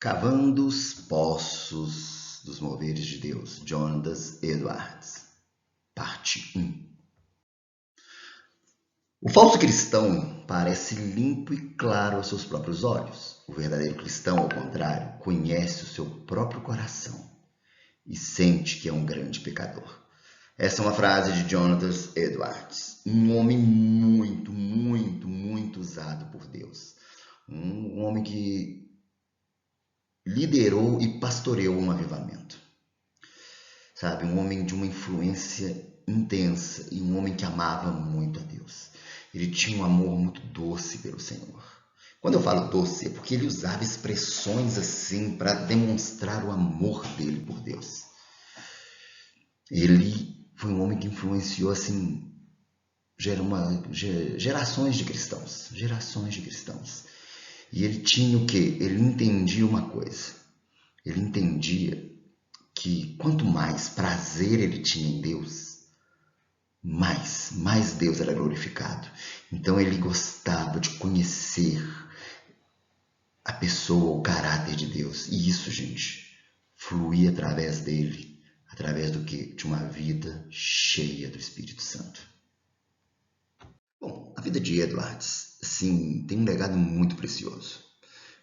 Cavando os Poços dos Moveres de Deus, Jonathan Edwards, parte 1. O falso cristão parece limpo e claro aos seus próprios olhos. O verdadeiro cristão, ao contrário, conhece o seu próprio coração e sente que é um grande pecador. Essa é uma frase de Jonathan Edwards, um homem muito usado por Deus. Um homem que liderou e pastoreou um avivamento. Sabe, um homem de uma influência intensa e um homem que amava muito a Deus. Ele tinha um amor muito doce pelo Senhor. Quando eu falo doce, é porque ele usava expressões assim para demonstrar o amor dele por Deus. Ele foi um homem que influenciou assim gerações de cristãos. E ele tinha o quê? Ele entendia uma coisa. Ele entendia que quanto mais prazer ele tinha em Deus, mais Deus era glorificado. Então ele gostava de conhecer a pessoa, o caráter de Deus. E isso, gente, fluía através dele. Através do quê? De uma vida cheia do Espírito Santo. Bom, a vida de Edwards, sim, tem um legado muito precioso.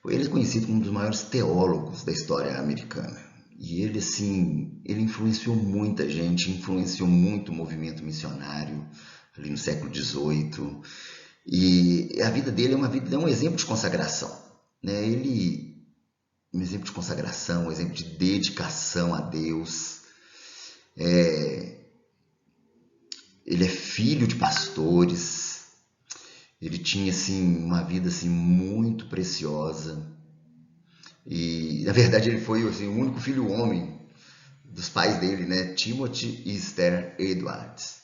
Ele é conhecido como um dos maiores teólogos da história americana. E ele, assim, ele influenciou muita gente, influenciou muito o movimento missionário ali no século XVIII. E a vida dele é um exemplo de consagração, né? Um exemplo de consagração, um exemplo de dedicação a Deus. Ele é filho de pastores. Ele tinha assim uma vida assim muito preciosa. E na verdade ele foi assim, o único filho homem dos pais dele, né? Timothy e Esther Edwards.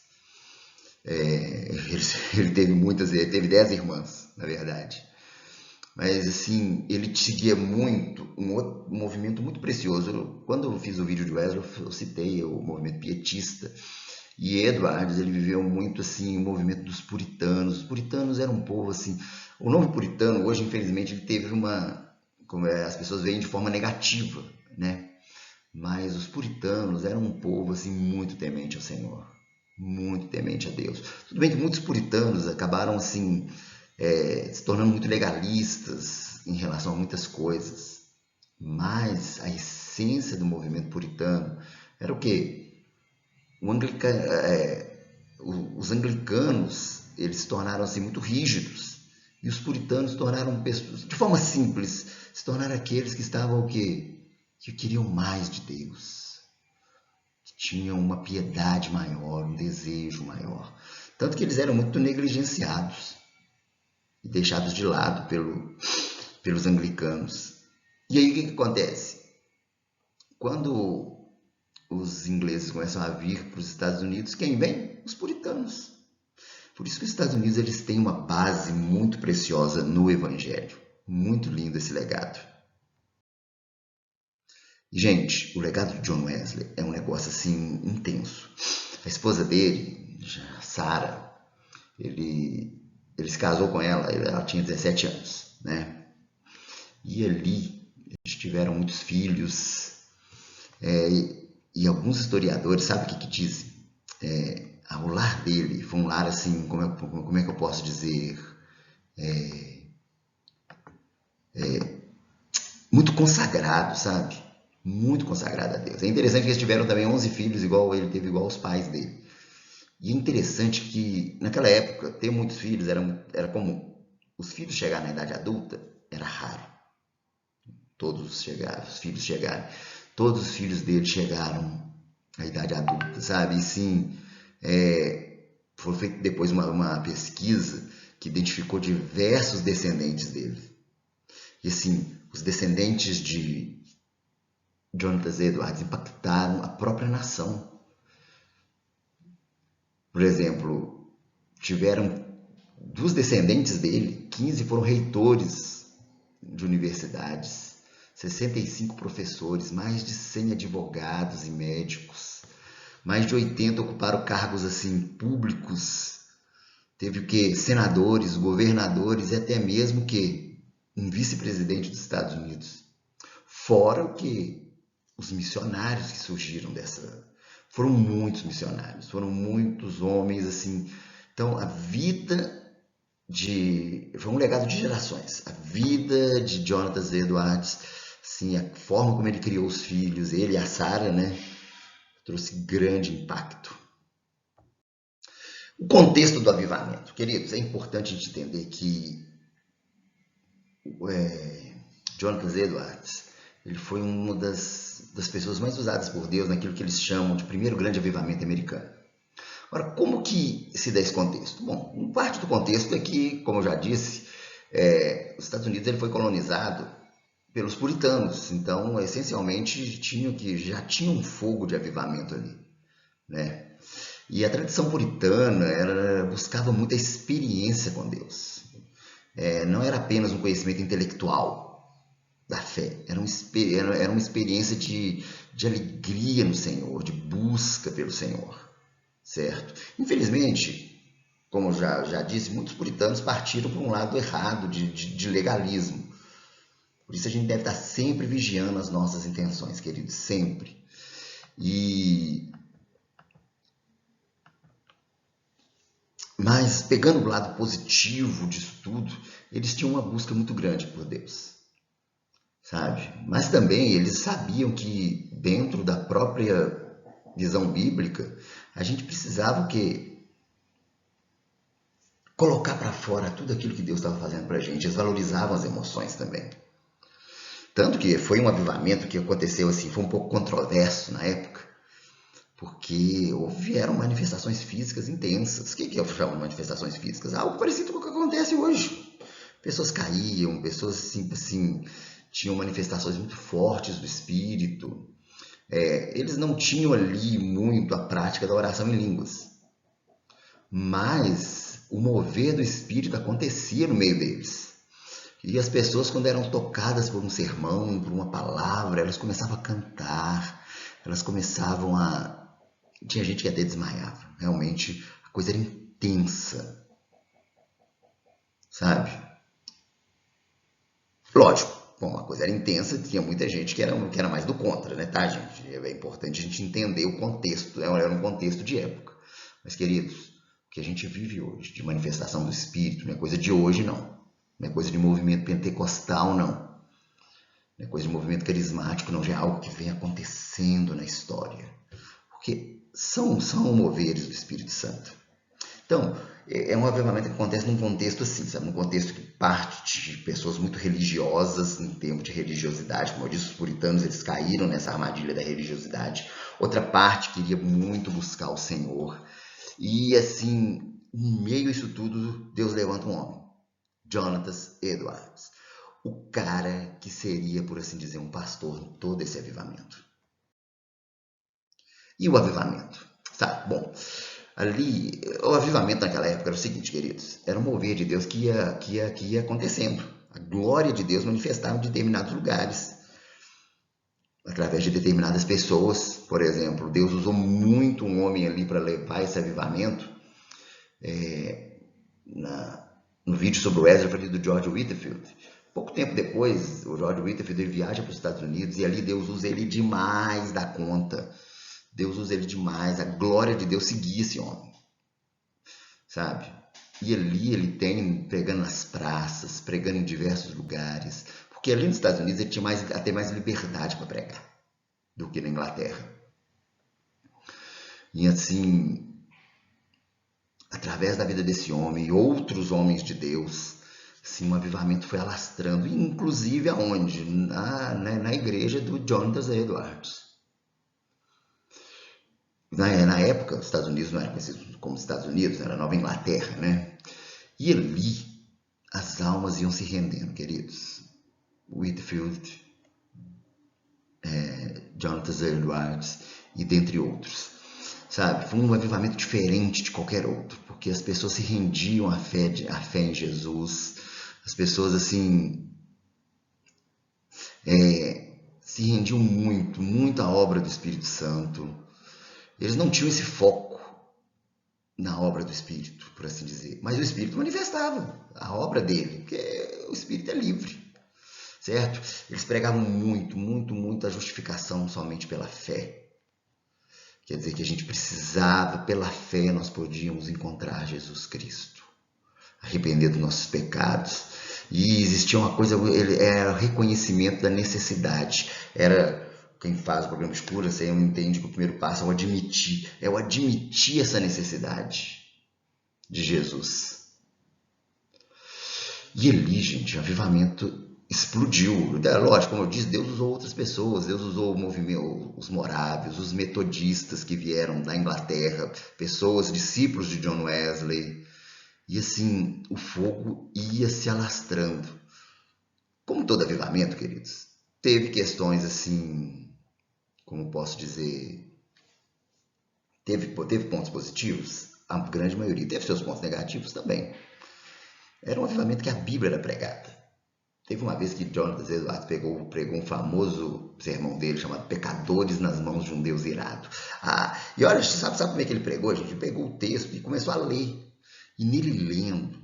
Ele teve 10 irmãs, na verdade. Mas assim, ele seguia muito um movimento muito precioso. Quando eu fiz o vídeo de Wesley, eu citei o movimento pietista. E Edwards, ele viveu muito assim o movimento dos puritanos. Os puritanos eram um povo assim. O nome puritano hoje, infelizmente, ele teve as pessoas veem de forma negativa, né? Mas os puritanos eram um povo assim muito temente ao Senhor, muito temente a Deus. Tudo bem que muitos puritanos acabaram assim se tornando muito legalistas em relação a muitas coisas, mas a essência do movimento puritano era o quê? Os anglicanos, eles se tornaram assim muito rígidos, e os puritanos se tornaram pessoas, de forma simples, se tornaram aqueles que estavam o quê? Que queriam mais de Deus, que tinham uma piedade maior, um desejo maior. Tanto que eles eram muito negligenciados e deixados de lado pelos anglicanos. E aí o que acontece? Quando os ingleses começam a vir para os Estados Unidos, quem vem? Os puritanos. Por isso que os Estados Unidos eles têm uma base muito preciosa no Evangelho. Muito lindo esse legado. E, gente, o legado de John Wesley é um negócio assim intenso. A esposa dele, Sarah, ele se casou com ela tinha 17 anos, né? E ali eles tiveram muitos filhos. E alguns historiadores, sabe o que dizem? O lar dele foi um lar assim, como é que eu posso dizer? Muito consagrado, sabe? Muito consagrado a Deus. É interessante que eles tiveram também 11 filhos, igual ele teve, igual os pais dele. E é interessante que, naquela época, ter muitos filhos era comum. Os filhos chegarem na idade adulta era raro. Os filhos chegaram. Todos os filhos dele chegaram à idade adulta, sabe? E sim, foi feita depois uma pesquisa que identificou diversos descendentes dele. E assim, os descendentes de Jonathan Edwards impactaram a própria nação. Por exemplo, tiveram dos descendentes dele, 15 foram reitores de universidades, 65 professores, mais de 100 advogados e médicos, mais de 80 ocuparam cargos assim públicos. Teve o quê? Senadores, governadores e até mesmo que um vice-presidente dos Estados Unidos. Fora o que os missionários que surgiram dessa. Foram muitos missionários, foram muitos homens assim. Então, a vida foi um legado de gerações. A vida de Jonathan Edwards, assim, a forma como ele criou os filhos, ele e a Sarah, né, trouxe grande impacto. O contexto do avivamento, queridos, é importante a gente entender que Jonathan Edwards, ele foi uma das pessoas mais usadas por Deus naquilo que eles chamam de primeiro grande avivamento americano. Agora, como que se dá esse contexto? Bom, parte do contexto é que, como eu já disse, os Estados Unidos ele foi colonizado pelos puritanos, então, essencialmente, já tinha um fogo de avivamento ali, né? E a tradição puritana, ela buscava muita experiência com Deus. Não era apenas um conhecimento intelectual da fé, era uma experiência de alegria no Senhor, de busca pelo Senhor, certo? Infelizmente, como já disse, muitos puritanos partiram para um lado errado de legalismo. Por isso a gente deve estar sempre vigiando as nossas intenções, queridos, sempre. Mas, pegando o lado positivo disso tudo, eles tinham uma busca muito grande por Deus, sabe? Mas também eles sabiam que, dentro da própria visão bíblica, a gente precisava o quê? Colocar para fora tudo aquilo que Deus estava fazendo para a gente. Eles valorizavam as emoções também. Tanto que foi um avivamento que aconteceu assim, foi um pouco controverso na época, porque houveram manifestações físicas intensas. O que eu chamo de manifestações físicas? Algo parecido com o que acontece hoje. Pessoas caíam, pessoas assim tinham manifestações muito fortes do espírito. Eles não tinham ali muito a prática da oração em línguas, mas o mover do espírito acontecia no meio deles. E as pessoas, quando eram tocadas por um sermão, por uma palavra, elas começavam a cantar, elas começavam a... Tinha gente que até desmaiava. Realmente, a coisa era intensa. Sabe? Lógico, bom, a coisa era intensa, tinha muita gente que era mais do contra, né, tá, gente? É importante a gente entender o contexto, era um contexto de época. Mas, queridos, o que a gente vive hoje, de manifestação do Espírito, não é coisa de hoje, não. Não é coisa de movimento pentecostal, não. Não é coisa de movimento carismático, não. Já é algo que vem acontecendo na história. Porque são moveres do Espírito Santo. Então, é um avivamento que acontece num contexto assim, sabe? Num contexto que parte de pessoas muito religiosas, em termos de religiosidade. Como eu disse, os puritanos, eles caíram nessa armadilha da religiosidade. Outra parte queria muito buscar o Senhor. E, assim, em meio a isso tudo, Deus levanta um homem. Jonathan Edwards. O cara que seria, por assim dizer, um pastor em todo esse avivamento. E o avivamento? Sabe? Bom, ali, o avivamento naquela época era o seguinte, queridos, era um mover de Deus que ia acontecendo. A glória de Deus manifestava em determinados lugares, através de determinadas pessoas. Por exemplo, Deus usou muito um homem ali para levar esse avivamento. No vídeo sobre o Ezra, falei do George Whitefield. Pouco tempo depois, o George Whitefield ele viaja para os Estados Unidos e ali Deus usa ele demais da conta. Deus usa ele demais, a glória de Deus seguia esse homem, sabe? E ali ele tem pregando nas praças, pregando em diversos lugares, porque ali nos Estados Unidos ele tinha até mais liberdade para pregar do que na Inglaterra. E assim, através da vida desse homem e outros homens de Deus, assim, um avivamento foi alastrando, inclusive aonde? Na igreja do Jonathan Edwards. Na época, os Estados Unidos não era conhecido como Estados Unidos, era Nova Inglaterra, né? E ali, as almas iam se rendendo, queridos. Whitefield, Jonathan Edwards e dentre outros. Sabe? Foi um avivamento diferente de qualquer outro, porque as pessoas se rendiam à fé em Jesus. As pessoas, assim, se rendiam muito à obra do Espírito Santo. Eles não tinham esse foco na obra do Espírito, por assim dizer. Mas o Espírito manifestava a obra dele, porque o Espírito é livre. certo? Eles pregavam muito a justificação somente pela fé. Quer dizer que a gente precisava, pela fé, nós podíamos encontrar Jesus Cristo, arrepender dos nossos pecados. E existia uma coisa, era o reconhecimento da necessidade. Era quem faz o programa de cura, você não entende que o primeiro passo é o admitir essa necessidade de Jesus. E ali, gente, o avivamento explodiu. Lógico, como eu disse, Deus usou outras pessoas, Deus usou o movimento, os morávios, os metodistas que vieram da Inglaterra, pessoas, discípulos de John Wesley. E assim, o fogo ia se alastrando. Como todo avivamento, queridos, teve questões assim, como posso dizer, teve pontos positivos? A grande maioria. Teve seus pontos negativos também. Era um avivamento que a Bíblia era pregada. Teve uma vez que Jonathan Edwards pregou um famoso sermão dele chamado Pecadores nas Mãos de um Deus Irado. E olha, sabe como é que ele pregou? A gente pegou o texto e começou a ler. E nele lendo,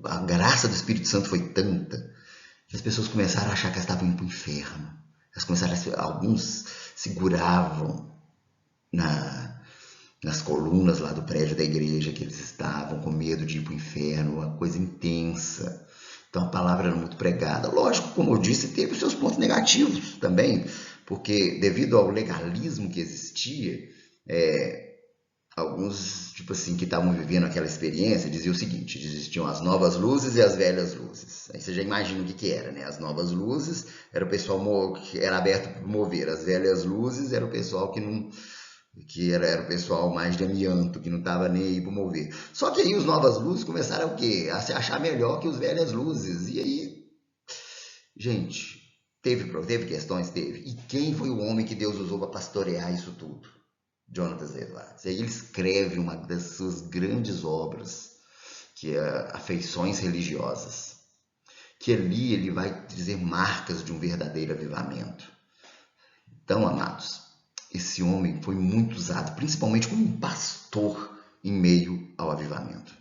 a graça do Espírito Santo foi tanta que as pessoas começaram a achar que elas estavam indo para o inferno. Alguns seguravam nas colunas lá do prédio da igreja que eles estavam, com medo de ir para o inferno, uma coisa intensa. Então a palavra era muito pregada. Lógico, como eu disse, teve os seus pontos negativos também, porque devido ao legalismo que existia, alguns, tipo assim, que estavam vivendo aquela experiência, diziam o seguinte: existiam as novas luzes e as velhas luzes. Aí você já imagina o que era, né? As novas luzes era o pessoal que era aberto para mover, as velhas luzes era o pessoal era o pessoal mais de amianto, que não estava nem aí para mover. Só que aí os novas luzes começaram o quê? A se achar melhor que os velhas luzes. E aí, gente, teve questões? Teve. E quem foi o homem que Deus usou para pastorear isso tudo? Jonathan Edwards. Aí ele escreve uma das suas grandes obras, que é Afeições Religiosas, que ali ele vai dizer marcas de um verdadeiro avivamento. Então, amados, esse homem foi muito usado, principalmente como um pastor em meio ao avivamento.